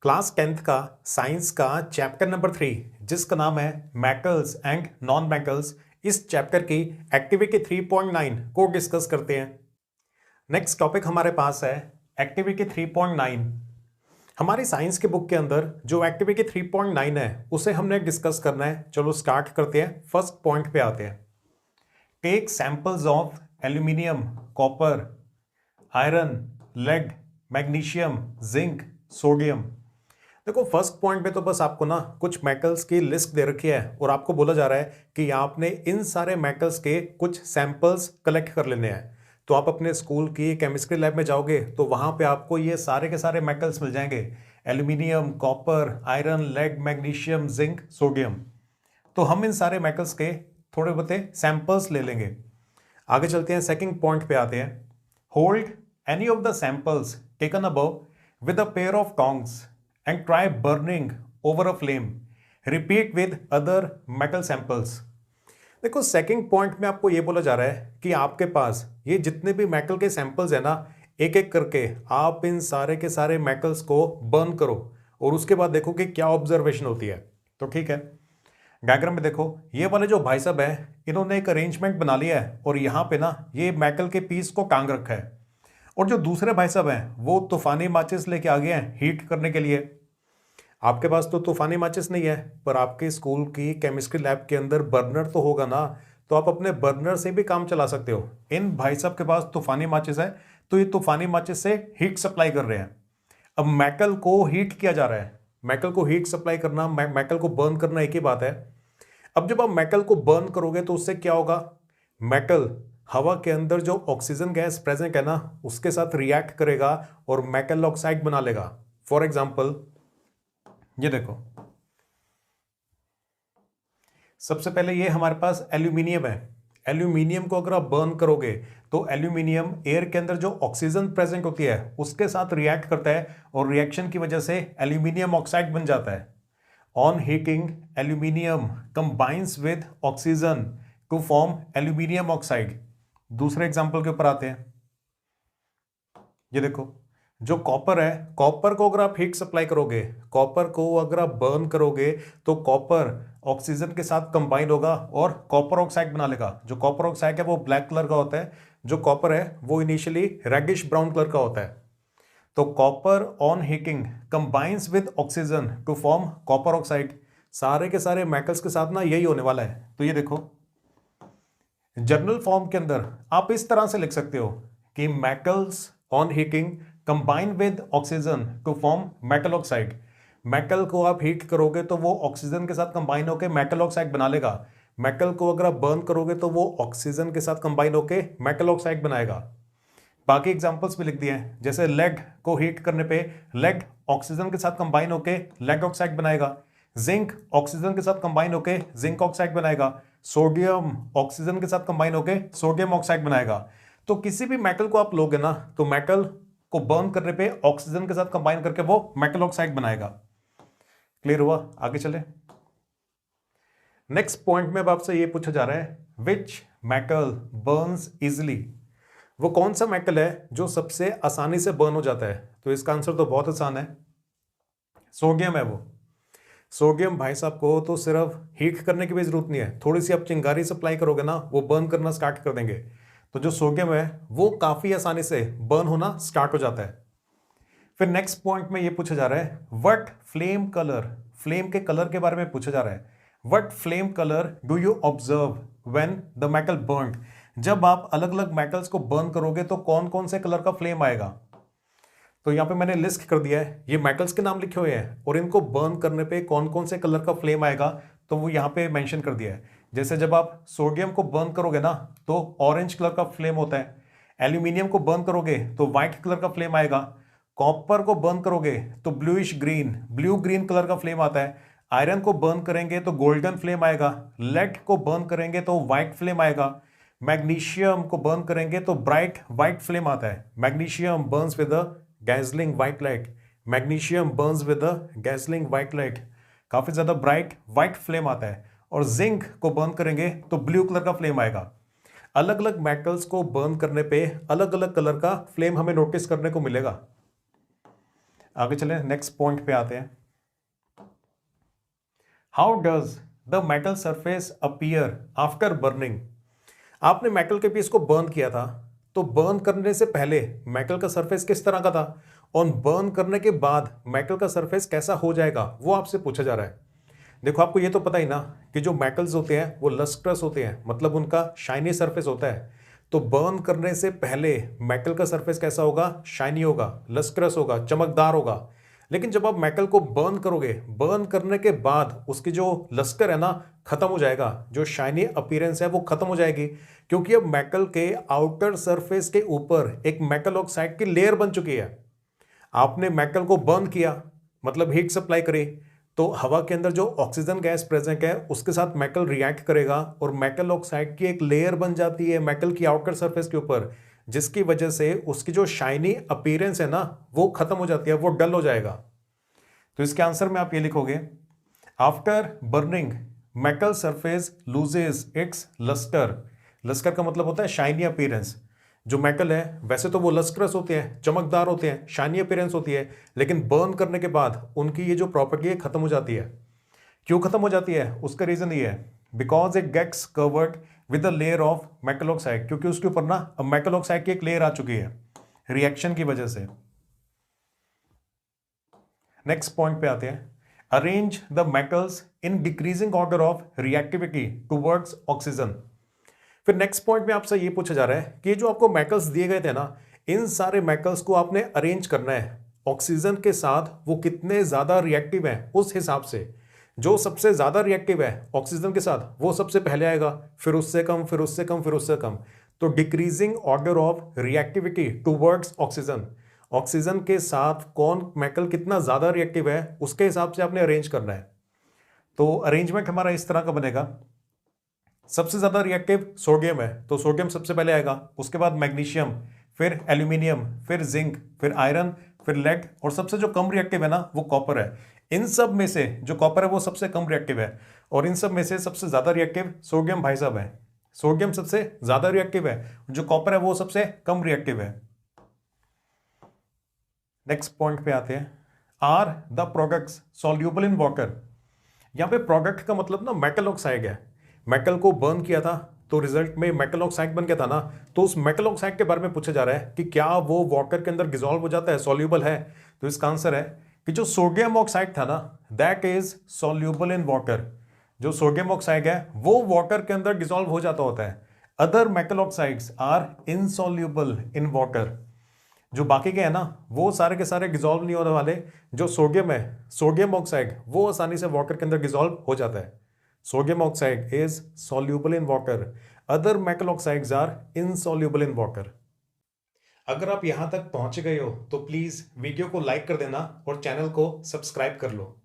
Class 10th का science का chapter number 3 जिसका नाम है मेटल्स एंड नॉन मेटल्स, इस चैप्टर की एक्टिविटी 3.9 को डिस्कस करते हैं। नेक्स्ट टॉपिक हमारे पास है एक्टिविटी 3.9। हमारी साइंस के बुक के अंदर जो एक्टिविटी 3.9 है उसे हमने डिस्कस करना है। चलो स्टार्ट करते हैं, फर्स्ट पॉइंट पे आते हैं। Take samples of aluminium, copper, iron, lead, magnesium, zinc, sodium. देखो फर्स्ट पॉइंट पे तो बस आपको ना कुछ मेटल्स की लिस्ट दे रखी है और आपको बोला जा रहा है कि आपने इन सारे मेटल्स के कुछ सैंपल्स कलेक्ट कर लेने हैं। तो आप अपने स्कूल की केमिस्ट्री लैब में जाओगे तो वहां पे आपको ये सारे के सारे मेटल्स मिल जाएंगे, aluminium, copper, iron, lead, magnesium, zinc, sodium. तो हम इन सारे मेटल्स के थोड़े बहुत सैंपल्स ले लेंगे। आगे चलते हैं, सेकंड पॉइंट पे आते हैं। Hold any of the samples taken above with a pair of tongs and try burning over a flame. Repeat with other metal samples. देखो सेकंड पॉइंट में आपको ये बोला जा रहा है कि आपके पास ये जितने भी मेटल के सैंपल्स है ना, एक एक करके आप इन सारे के सारे मेटल्स को बर्न करो और उसके बाद देखो कि क्या ऑब्जर्वेशन होती है। तो ठीक है, डायग्राम में देखो ये वाले जो भाई साहब है इन्होंने एक अरेंजमेंट बना लिया है और यहाँ पे ना ये मेटल के पीस को टांग रखा है, और जो दूसरे भाई साहब हैं वो तूफानी माचिस लेके आ गए हैं हीट करने के लिए। आपके पास तो तूफानी माचिस नहीं है, पर आपके स्कूल की केमिस्ट्री लैब के अंदर बर्नर तो होगा ना, तो आप अपने बर्नर से भी काम चला सकते हो। इन भाई साहब के पास तूफानी माचिस है तो ये तूफानी माचिस से हीट सप्लाई कर रहे हैं। अब मेटल को हीट किया जा रहा है, मेटल को हीट सप्लाई करना, मेटल को बर्न करना एक ही बात है। अब जब आप मेटल को बर्न करोगे तो उससे क्या होगा, मेटल हवा के अंदर जो ऑक्सीजन गैस प्रेजेंट है ना उसके साथ रिएक्ट करेगा और मेटल ऑक्साइड बना लेगा। फॉर एग्जाम्पल ये देखो, सबसे पहले ये हमारे पास एल्यूमिनियम है। एल्यूमिनियम को अगर आप बर्न करोगे तो एल्यूमिनियम एयर के अंदर जो ऑक्सीजन प्रेजेंट होती है उसके साथ रिएक्ट करता है और रिएक्शन की वजह से एल्यूमिनियम ऑक्साइड बन जाता है। On heating aluminium combines with oxygen to form aluminium oxide. दूसरे एग्जांपल के ऊपर आते हैं। ये देखो जो कॉपर है, कॉपर को अगर आप हीट सप्लाई करोगे, कॉपर को अगर आप बर्न करोगे तो कॉपर ऑक्सीजन के साथ कंबाइन होगा और कॉपर ऑक्साइड बना लेगा। जो कॉपर ऑक्साइड है वो ब्लैक कलर का होता है, जो कॉपर है वो इनिशियली रेडिश ब्राउन कलर का होता है। तो copper on heating combines with oxygen to form copper oxide. सारे के सारे मेटल्स के साथ ना यही होने वाला है। तो ये देखो जर्नल फॉर्म के अंदर आप इस तरह से लिख सकते हो कि metals on heating combine with oxygen to form metal oxide. Metal को आप हीट करोगे तो वो ऑक्सीजन के साथ कंबाइन होकर मेटल ऑक्साइड बना लेगा। मेटल को अगर आप बर्न करोगे तो वो ऑक्सीजन के साथ कंबाइन होकर मेटल ऑक्साइड बनाएगा। बाकी एग्जांपल्स भी लिख दिए हैं, जैसे लेड को हीट करने पे लेड ऑक्सीजन के साथ कंबाइन होकर लेड ऑक्साइड बनाएगा। जिंक ऑक्सीजन के साथ कंबाइन होकर जिंक ऑक्साइड बनाएगा। सोडियम ऑक्सीजन के साथ कंबाइन होकर सोडियम ऑक्साइड बनाएगा। तो किसी भी मेटल को आप लोगे ना तो मेटल को बर्न करने पे ऑक्सीजन के साथ कंबाइन करके वो मेटल ऑक्साइड बनाएगा। क्लियर हुआ? आगे चले। नेक्स्ट पॉइंट में अब आपसे ये पूछा जा रहा है, विच मेटल बर्न्स इजिली। वो कौन सा मेटल है जो सबसे आसानी से बर्न हो जाता है? तो इसका आंसर तो बहुत आसान है, सोडियम है वो। सोडियम भाई साहब को तो सिर्फ हीट करने की भी जरूरत नहीं है, थोड़ी सी आप चिंगारी सप्लाई करोगे ना वो बर्न करना स्टार्ट कर देंगे। तो जो सोडियम है वो काफी आसानी से बर्न होना स्टार्ट हो जाता है। फिर नेक्स्ट पॉइंट में ये पूछा जा रहा है, व्हाट फ्लेम कलर, फ्लेम के कलर के बारे में पूछा जा रहा है। What flame colour do you observe when the metal burn. जब आप अलग अलग मेटल्स को बर्न करोगे तो कौन कौन से कलर का फ्लेम आएगा। तो यहां पे मैंने लिस्ट कर दिया है, ये मेटल्स के नाम लिखे हुए हैं और इनको बर्न करने पे कौन कौन से कलर का फ्लेम आएगा तो वो यहां पे मेंशन कर दिया है। जैसे जब आप सोडियम को बर्न करोगे ना तो ऑरेंज कलर का फ्लेम होता है। एल्यूमिनियम को बर्न करोगे तो व्हाइट कलर का फ्लेम आएगा। कॉपर को बर्न करोगे तो bluish green, blue green colour का फ्लेम आता है। आयरन को बर्न करेंगे तो गोल्डन फ्लेम आएगा। लेड को बर्न करेंगे तो व्हाइट फ्लेम आएगा। मैग्नीशियम को बर्न करेंगे तो ब्राइट व्हाइट फ्लेम आता है। Magnesium burns with a dazzling white light. Magnesium burns with a dazzling white light, काफी ज्यादा ब्राइट व्हाइट फ्लेम आता है। और जिंक को बर्न करेंगे तो ब्लू कलर का फ्लेम आएगा। अलग अलग मेटल्स को बर्न करने पे अलग अलग कलर का फ्लेम हमें नोटिस करने को मिलेगा। आगे चले, नेक्स्ट पॉइंट पे आते हैं। How does the metal surface appear after burning. आपने मेटल के पीस को बर्न किया था, तो बर्न करने से पहले मेटल का सरफेस किस तरह का था और बर्न करने के बाद मेटल का सरफेस कैसा हो जाएगा, वो आपसे पूछा जा रहा है। देखो, आपको ये तो पता ही ना कि जो मेटल्स होते हैं वो लस्ट्रस होते हैं, मतलब उनका शाइनी सरफेस होता है। तो बर्न करने से पहले मेटल का सरफेस कैसा होगा, शाइनी होगा, लस्ट्रस होगा, चमकदार होगा। लेकिन जब आप मेटल को बर्न करोगे, बर्न करने के बाद उसकी जो लस्कर है ना खत्म हो जाएगा, जो शाइनी अपीयरेंस है वो खत्म हो जाएगी, क्योंकि अब मेटल के आउटर सरफेस के ऊपर एक मेटल ऑक्साइड की लेयर बन चुकी है। आपने मेटल को बर्न किया, मतलब हीट सप्लाई करी, तो हवा के अंदर जो ऑक्सीजन गैस प्रेजेंट है उसके साथ मेटल रिएक्ट करेगा और मेटल ऑक्साइड की एक लेयर बन जाती है मेटल की आउटर सरफेस के ऊपर, जिसकी वजह से उसकी जो शाइनी अपीयरेंस है ना वो खत्म हो जाती है, वो डल हो जाएगा। तो इसके आंसर में आप ये लिखोगे, after burning metal surface loses its lustre. Lustre का मतलब होता है शाइनी अपीयरेंस। जो मेटल है वैसे तो वो लस्ट्रस होते हैं, चमकदार होते हैं, शाइनी अपीयरेंस होती है, लेकिन बर्न करने के बाद उनकी ये जो प्रॉपर्टी है खत्म हो जाती है। क्यों खत्म हो जाती है, उसका रीजन ये है, because it gets covered with the layer of metal oxide, क्योंकि उसके ऊपर ना अब मेटल ऑक्साइड की एक लेयर आ चुकी है रिएक्शन की वजह से। नेक्स्ट पॉइंट पे आते हैं, arrange the metals in decreasing order of reactivity towards oxygen. फिर नेक्स्ट पॉइंट में आपसे ये पूछा जा रहा है कि जो आपको मेटल्स दिए गए थे ना, इन सारे मेटल्स को आपने अरेंज करना है ऑक्सीजन के साथ, वो कितने ज्यादा रिएक्टिव हैं उस हिसाब से। जो सबसे ज्यादा रिएक्टिव है ऑक्सीजन के साथ वो सबसे पहले आएगा, फिर उससे कम, फिर उससे कम, फिर उससे कम। तो decreasing order of reactivity towards oxygen, oxygen के साथ कौन मेटल कितना ज्यादा रिएक्टिव है उसके हिसाब से आपने अरेंज करना है। तो अरेंजमेंट हमारा इस तरह का बनेगा, सबसे ज्यादा रिएक्टिव सोडियम है तो सोडियम सबसे पहले आएगा, उसके बाद मैग्नीशियम, फिर एल्यूमिनियम, फिर जिंक, फिर आयरन, फिर लेड, और सबसे जो कम रिएक्टिव है ना वो कॉपर है। इन सब में से जो कॉपर है वो सबसे कम रिएक्टिव है, और इन सब में से सबसे ज्यादा रिएक्टिव सोडियम भाई साहब है। सोडियम सबसे ज्यादा रिएक्टिव है, जो कॉपर है वो सबसे कम रिएक्टिव है। नेक्स्ट पॉइंट पे आते हैं, are the products soluble in water. यहां पे प्रोडक्ट का मतलब ना मेटल ऑक्साइड है। मेटल को बर्न किया था तो रिजल्ट में मेटल ऑक्साइड बन गया था ना, तो उस मेटल ऑक्साइड के बारे में पूछा जा रहा है कि क्या वो वाटर के अंदर डिसॉल्व हो जाता है, सॉल्यूबल है। तो इसका आंसर है कि जो सोडियम ऑक्साइड था ना, that is soluble in water. जो सोडियम ऑक्साइड है वो वाटर के अंदर डिसॉल्व हो जाता होता है। Other metal oxides are insoluble in water. जो बाकी के हैं ना वो सारे के सारे डिसॉल्व नहीं होने वाले। जो सोडियम है, सोडियम ऑक्साइड, वो आसानी से वाटर के अंदर डिसॉल्व हो जाता है। Sodium oxide is soluble in water, other metal oxides are insoluble in water. अगर आप यहां तक पहुंच गए हो तो प्लीज वीडियो को लाइक कर देना और चैनल को सब्सक्राइब कर लो।